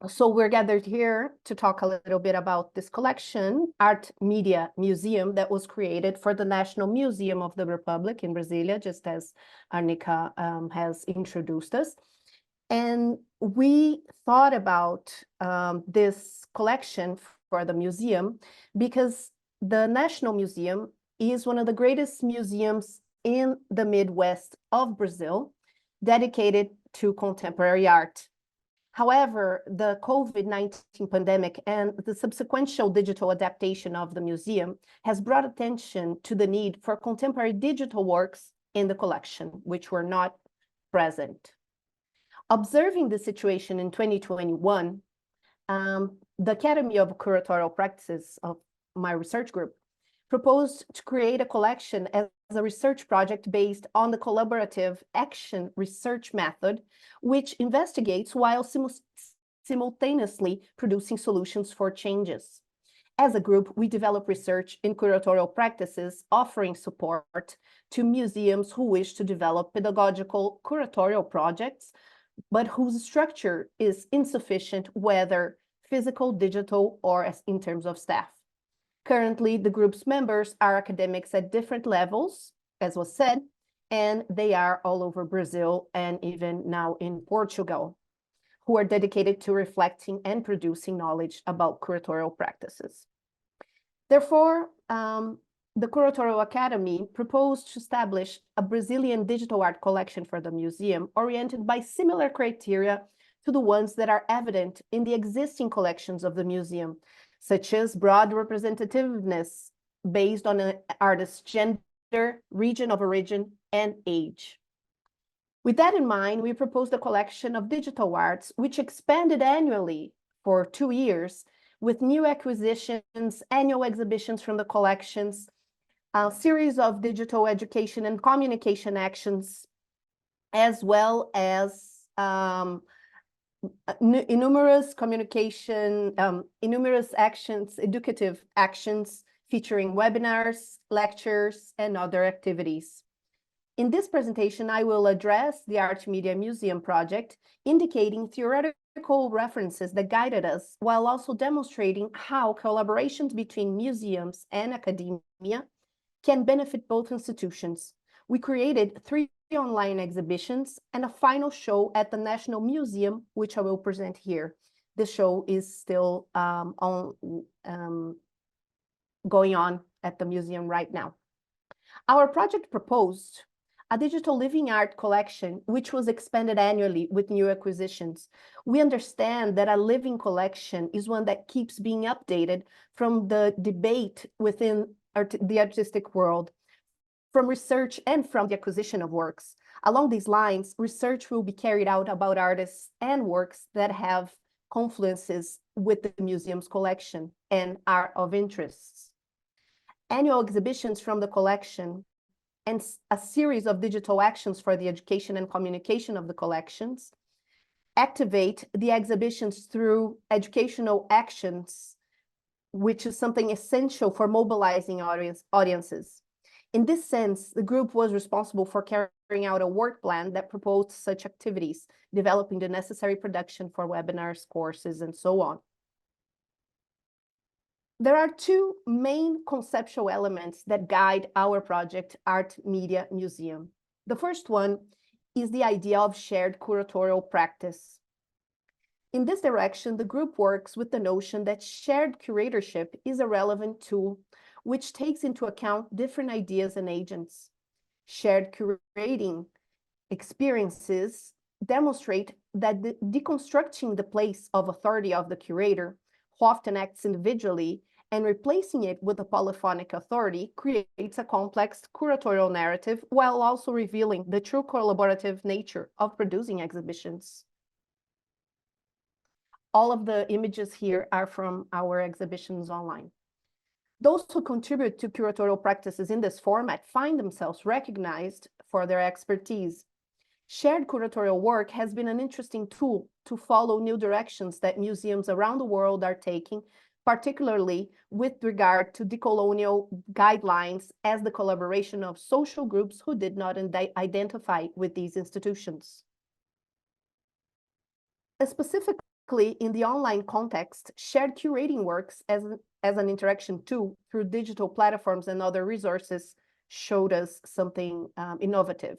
So we're gathered here to talk a little bit about this collection, Artmediamuseum, that was created for the National Museum of the Republic in Brasília, just as Arnica has introduced us. And we thought about this collection for the museum because the National Museum is one of the greatest museums in the Midwest of Brazil, dedicated to contemporary art. However, the COVID-19 pandemic and the subsequent digital adaptation of the museum has brought attention to the need for contemporary digital works in the collection, which were not present. Observing the situation in 2021, the Academy of Curatorial Practices of my research group proposed to create a collection as a research project based on the collaborative action research method, which investigates while simultaneously producing solutions for changes. As a group, we develop research in curatorial practices, offering support to museums who wish to develop pedagogical curatorial projects, but whose structure is insufficient, whether physical, digital, or in terms of staff. Currently, the group's members are academics at different levels, as was said, and they are all over Brazil and even now in Portugal, who are dedicated to reflecting and producing knowledge about curatorial practices. Therefore, the Curatorial Academy proposed to establish a Brazilian digital art collection for the museum, oriented by similar criteria to the ones that are evident in the existing collections of the museum, such as broad representativeness based on an artist's gender, region of origin, and age. With that in mind, we proposed a collection of digital arts, which expanded annually for 2 years, with new acquisitions, annual exhibitions from the collections, a series of digital education and communication actions, as well as innumerous educative actions featuring webinars, lectures, and other activities. In this presentation, I will address the Artmediamuseum project, indicating theoretical references that guided us, while also demonstrating how collaborations between museums and academia can benefit both institutions. We created 3 online exhibitions and a final show at the National Museum, which I will present here. The show is still going on at the museum right now. Our project proposed a digital living art collection, which was expanded annually with new acquisitions. We understand that a living collection is one that keeps being updated from the debate within the artistic world, from research and from the acquisition of works. Along these lines, research will be carried out about artists and works that have confluences with the museum's collection and are of interest. Annual exhibitions from the collection and a series of digital actions for the education and communication of the collections activate the exhibitions through educational actions, which is something essential for mobilizing audiences. In this sense, the group was responsible for carrying out a work plan that proposed such activities, developing the necessary production for webinars, courses, and so on. There are 2 main conceptual elements that guide our project, Artmediamuseum. The first one is the idea of shared curatorial practice. In this direction, the group works with the notion that shared curatorship is a relevant tool which takes into account different ideas and agents. Shared curating experiences demonstrate that deconstructing the place of authority of the curator, who often acts individually, and replacing it with a polyphonic authority creates a complex curatorial narrative, while also revealing the true collaborative nature of producing exhibitions. All of the images here are from our exhibitions online. Those who contribute to curatorial practices in this format find themselves recognized for their expertise. Shared curatorial work has been an interesting tool to follow new directions that museums around the world are taking, particularly with regard to decolonial guidelines as the collaboration of social groups who did not identify with these institutions. Specifically, In the online context, shared curating works as an interaction tool through digital platforms and other resources showed us something innovative.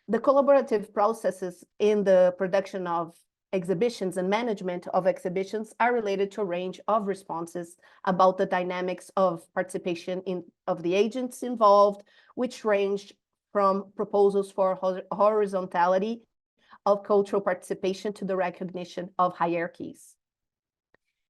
The collaborative processes in the production of exhibitions and management of exhibitions are related to a range of responses about the dynamics of participation of the agents involved, which ranged from proposals for horizontality of cultural participation to the recognition of hierarchies.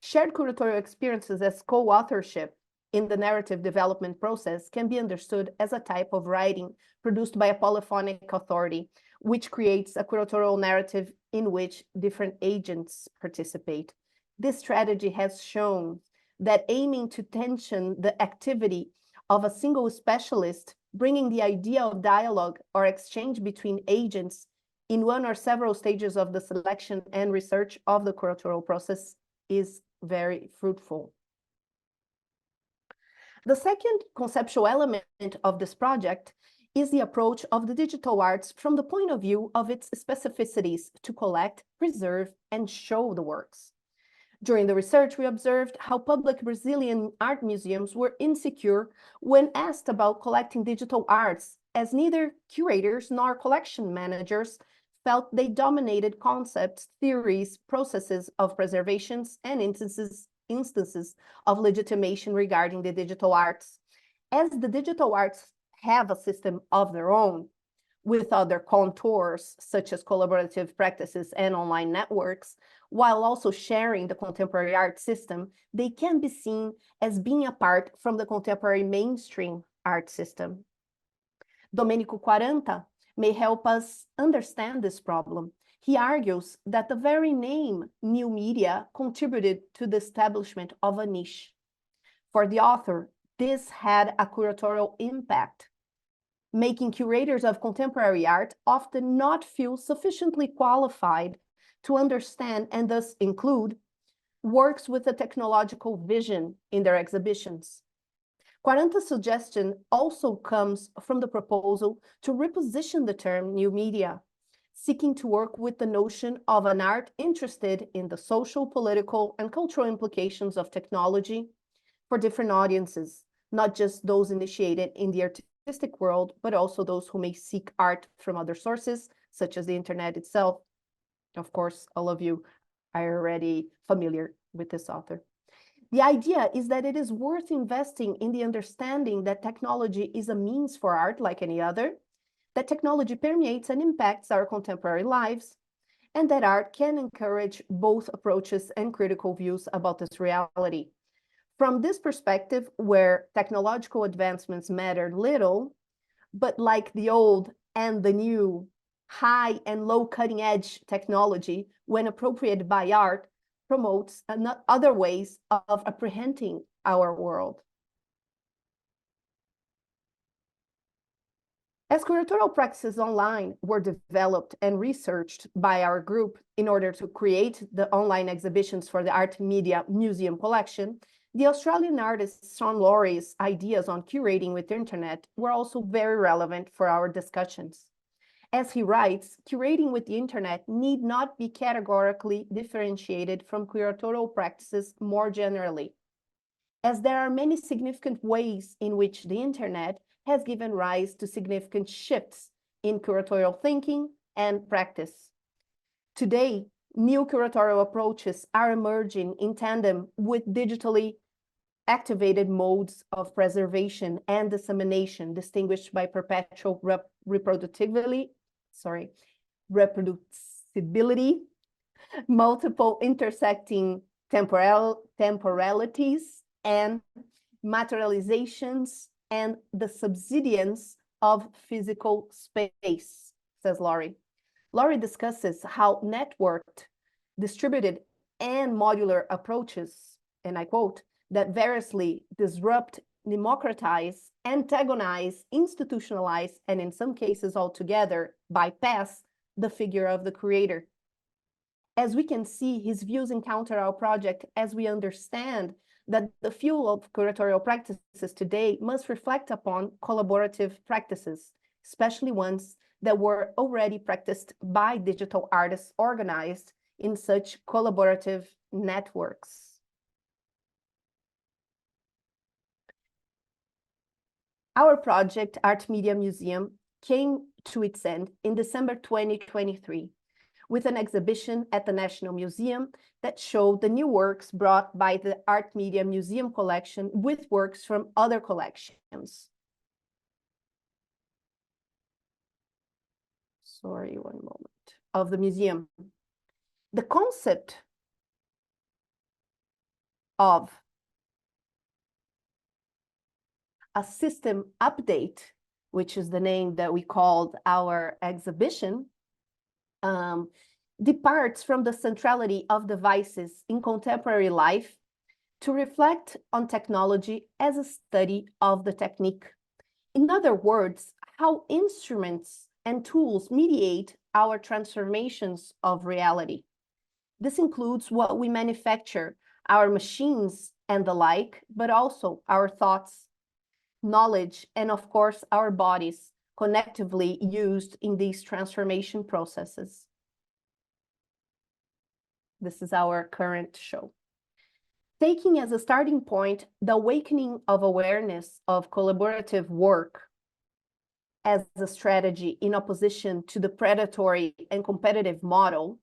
Shared curatorial experiences as co-authorship in the narrative development process can be understood as a type of writing produced by a polyphonic authority, which creates a curatorial narrative in which different agents participate. This strategy has shown that aiming to tension the activity of a single specialist, bringing the idea of dialogue or exchange between agents in one or several stages of the selection and research of the curatorial process is very fruitful. The second conceptual element of this project is the approach of the digital arts from the point of view of its specificities to collect, preserve, and show the works. During the research, we observed how public Brazilian art museums were insecure when asked about collecting digital arts, as neither curators nor collection managers felt they dominated concepts, theories, processes of preservations, and instances of legitimation regarding the digital arts. As the digital arts have a system of their own, with other contours, such as collaborative practices and online networks, while also sharing the contemporary art system, they can be seen as being apart from the contemporary mainstream art system. Domenico Quaranta may help us understand this problem. He argues that the very name new media contributed to the establishment of a niche. For the author, this had a curatorial impact, making curators of contemporary art often not feel sufficiently qualified to understand and thus include works with a technological vision in their exhibitions. Quaranta's suggestion also comes from the proposal to reposition the term new media, seeking to work with the notion of an art interested in the social, political, and cultural implications of technology for different audiences, not just those initiated in the artistic world, but also those who may seek art from other sources, such as the internet itself. Of course, all of you are already familiar with this author. The idea is that it is worth investing in the understanding that technology is a means for art like any other, that technology permeates and impacts our contemporary lives, and that art can encourage both approaches and critical views about this reality. From this perspective, where technological advancements matter little, but like the old and the new, high and low cutting edge technology, when appropriated by art, promotes other ways of apprehending our world. As curatorial practices online were developed and researched by our group in order to create the online exhibitions for the Artmediamuseum collection, the Australian artist Sean Laurie's ideas on curating with the internet were also very relevant for our discussions. As he writes, curating with the internet need not be categorically differentiated from curatorial practices more generally, as there are many significant ways in which the internet has given rise to significant shifts in curatorial thinking and practice. Today, new curatorial approaches are emerging in tandem with digitally activated modes of preservation and dissemination, distinguished by perpetual reproducibility, multiple intersecting temporalities, and materializations, and the subsidence of physical space, says Laurie. Laurie discusses how networked, distributed, and modular approaches, and I quote, that variously disrupt, democratize, antagonize, institutionalize, and in some cases altogether bypass the figure of the creator. As we can see, his views encounter our project as we understand that the fuel of curatorial practices today must reflect upon collaborative practices, especially ones that were already practiced by digital artists organized in such collaborative networks. Our project, Artmediamuseum, came to its end in December 2023 with an exhibition at the National Museum that showed the new works brought by the Artmediamuseum collection with works from other collections. Sorry, one moment. Of the museum. The concept of a system update, which is the name that we called our exhibition, departs from the centrality of devices in contemporary life to reflect on technology as a study of the technique. In other words, how instruments and tools mediate our transformations of reality. This includes what we manufacture, our machines and the like, but also our thoughts, knowledge, and of course, our bodies connectively used in these transformation processes. This is our current show. Taking as a starting point the awakening of awareness of collaborative work as a strategy in opposition to the predatory and competitive model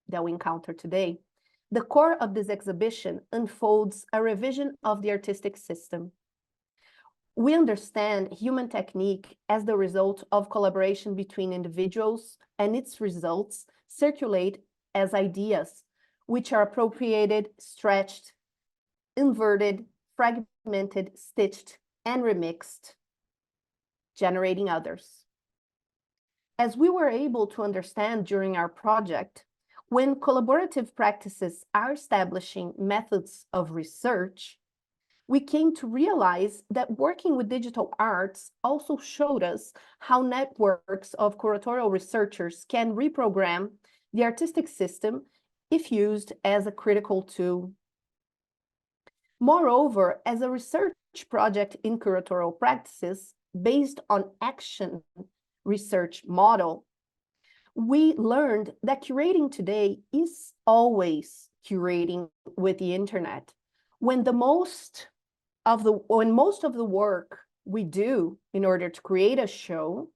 that we encounter today, the core of this exhibition unfolds a revision of the artistic system. We understand human technique as the result of collaboration between individuals, and its results circulate as ideas, which are appropriated, stretched, inverted, fragmented, stitched, and remixed, generating others. As we were able to understand during our project, when collaborative practices are establishing methods of research, we came to realize that working with digital arts also showed us how networks of curatorial researchers can reprogram the artistic system if used as a critical tool. Moreover, as a research project in curatorial practices based on action research model, we learned that curating today is always curating with the internet. When most of the work we do in order to create a show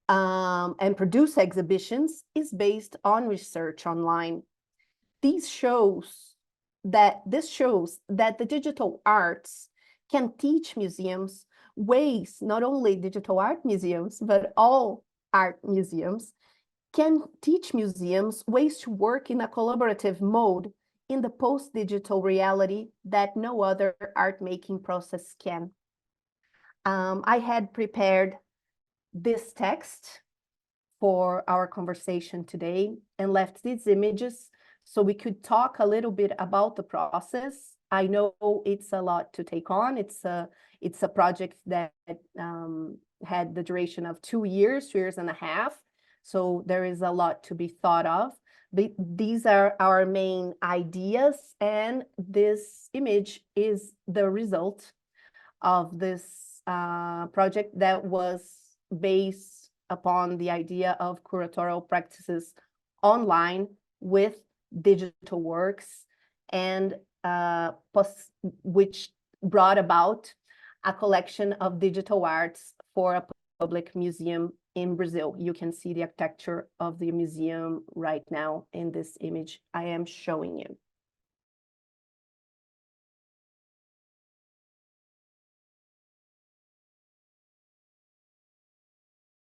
and produce exhibitions is based on research online. This shows that the digital arts can teach museums ways, not only digital art museums, but all art museums, can teach museums ways to work in a collaborative mode in the post-digital reality that no other art-making process can. I had prepared this text for our conversation today and left these images so we could talk a little bit about the process. I know it's a lot to take on. It's a project that had the duration of 2 years and a half. So there is a lot to be thought of. But these are our main ideas, and this image is the result of this project that was based upon the idea of curatorial practices online with digital works, and which brought about a collection of digital arts for a public museum in Brazil. You can see the architecture of the museum right now in this image I am showing you.